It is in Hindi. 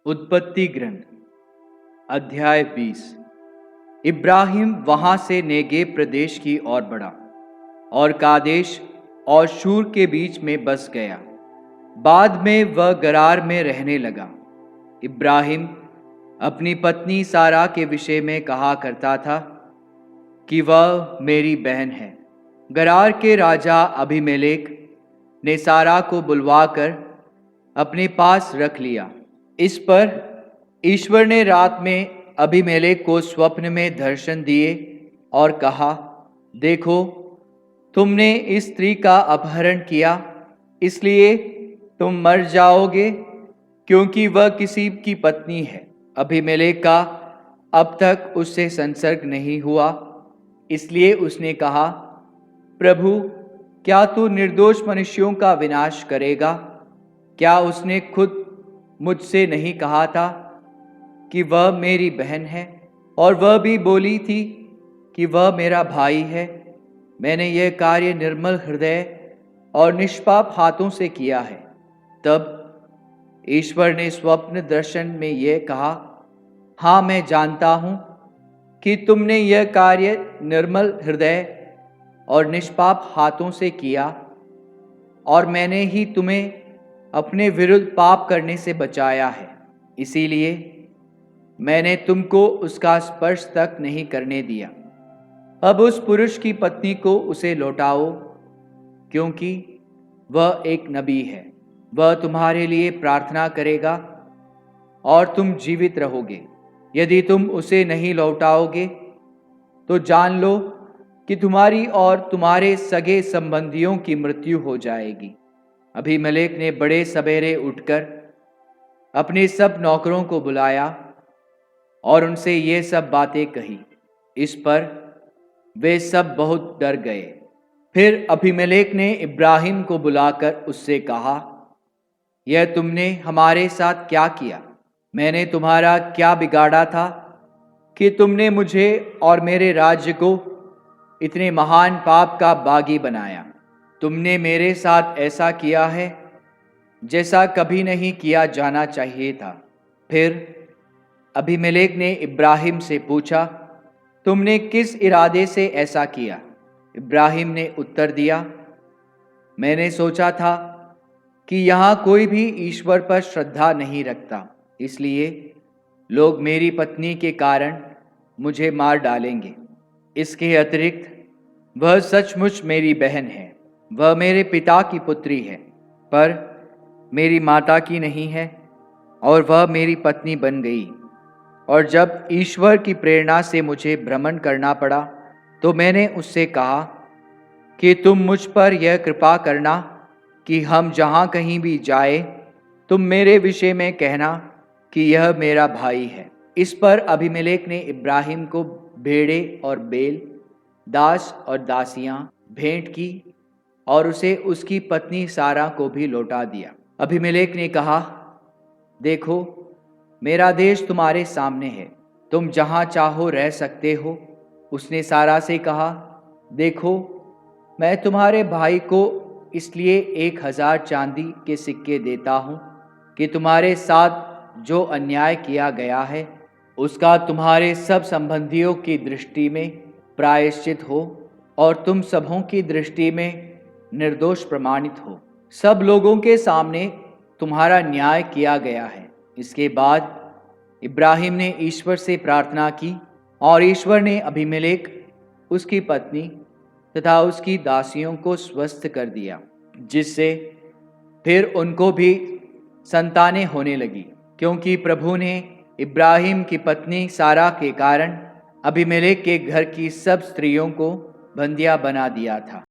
उत्पत्ति ग्रंथ अध्याय 20। इब्राहिम वहां से नेगेव प्रदेश की ओर बढ़ा और कादेश और शूर के बीच में बस गया। बाद में वह गरार में रहने लगा। इब्राहिम अपनी पत्नी सारा के विषय में कहा करता था कि वह मेरी बहन है। गरार के राजा अबीमेलेक ने सारा को बुलवाकर अपने पास रख लिया। इस पर ईश्वर ने रात में अबीमेलेक को स्वप्न में दर्शन दिए और कहा, देखो, तुमने इस स्त्री का अपहरण किया, इसलिए तुम मर जाओगे, क्योंकि वह किसी की पत्नी है। अबीमेलेक का अब तक उससे संसर्ग नहीं हुआ, इसलिए उसने कहा, प्रभु, क्या तू निर्दोष मनुष्यों का विनाश करेगा? क्या उसने खुद मुझसे नहीं कहा था कि वह मेरी बहन है? और वह भी बोली थी कि वह मेरा भाई है। मैंने यह कार्य निर्मल हृदय और निष्पाप हाथों से किया है। तब ईश्वर ने स्वप्न दर्शन में यह कहा, हाँ, मैं जानता हूं कि तुमने यह कार्य निर्मल हृदय और निष्पाप हाथों से किया, और मैंने ही तुम्हें अपने विरुद्ध पाप करने से बचाया है। इसीलिए मैंने तुमको उसका स्पर्श तक नहीं करने दिया। अब उस पुरुष की पत्नी को उसे लौटाओ, क्योंकि वह एक नबी है। वह तुम्हारे लिए प्रार्थना करेगा और तुम जीवित रहोगे। यदि तुम उसे नहीं लौटाओगे तो जान लो कि तुम्हारी और तुम्हारे सगे संबंधियों की मृत्यु हो जाएगी। अबीमेलेक ने बड़े सवेरे उठकर अपने सब नौकरों को बुलाया और उनसे ये सब बातें कही। इस पर वे सब बहुत डर गए। फिर अबीमेलेक ने इब्राहिम को बुलाकर उससे कहा, यह तुमने हमारे साथ क्या किया? मैंने तुम्हारा क्या बिगाड़ा था कि तुमने मुझे और मेरे राज्य को इतने महान पाप का बागी बनाया? तुमने मेरे साथ ऐसा किया है जैसा कभी नहीं किया जाना चाहिए था। फिर अबीमेलेक ने इब्राहिम से पूछा, तुमने किस इरादे से ऐसा किया? इब्राहिम ने उत्तर दिया, मैंने सोचा था कि यहाँ कोई भी ईश्वर पर श्रद्धा नहीं रखता, इसलिए लोग मेरी पत्नी के कारण मुझे मार डालेंगे। इसके अतिरिक्त वह सचमुच मेरी बहन है। वह मेरे पिता की पुत्री है, पर मेरी माता की नहीं है, और वह मेरी पत्नी बन गई। और जब ईश्वर की प्रेरणा से मुझे भ्रमण करना पड़ा, तो मैंने उससे कहा कि तुम मुझ पर यह कृपा करना कि हम जहाँ कहीं भी जाए, तुम मेरे विषय में कहना कि यह मेरा भाई है। इस पर अबीमेलेक ने इब्राहिम को भेड़े और बैल, दास और दासियां भेंट की और उसे उसकी पत्नी सारा को भी लौटा दिया। अबीमेलेक ने कहा, देखो, मेरा देश तुम्हारे सामने है, तुम जहाँ चाहो रह सकते हो। उसने सारा से कहा, देखो, मैं तुम्हारे भाई को इसलिए 1000 चांदी के सिक्के देता हूँ कि तुम्हारे साथ जो अन्याय किया गया है उसका तुम्हारे सब संबंधियों की दृष्टि में प्रायश्चित हो और तुम सबों की दृष्टि में निर्दोष प्रमाणित हो। सब लोगों के सामने तुम्हारा न्याय किया गया है। इसके बाद इब्राहिम ने ईश्वर से प्रार्थना की और ईश्वर ने अबीमेलेक, उसकी पत्नी तथा उसकी दासियों को स्वस्थ कर दिया, जिससे फिर उनको भी संतानें होने लगी, क्योंकि प्रभु ने इब्राहिम की पत्नी सारा के कारण अबीमेलेक के घर की सब स्त्रियों को बंदिया बना दिया था।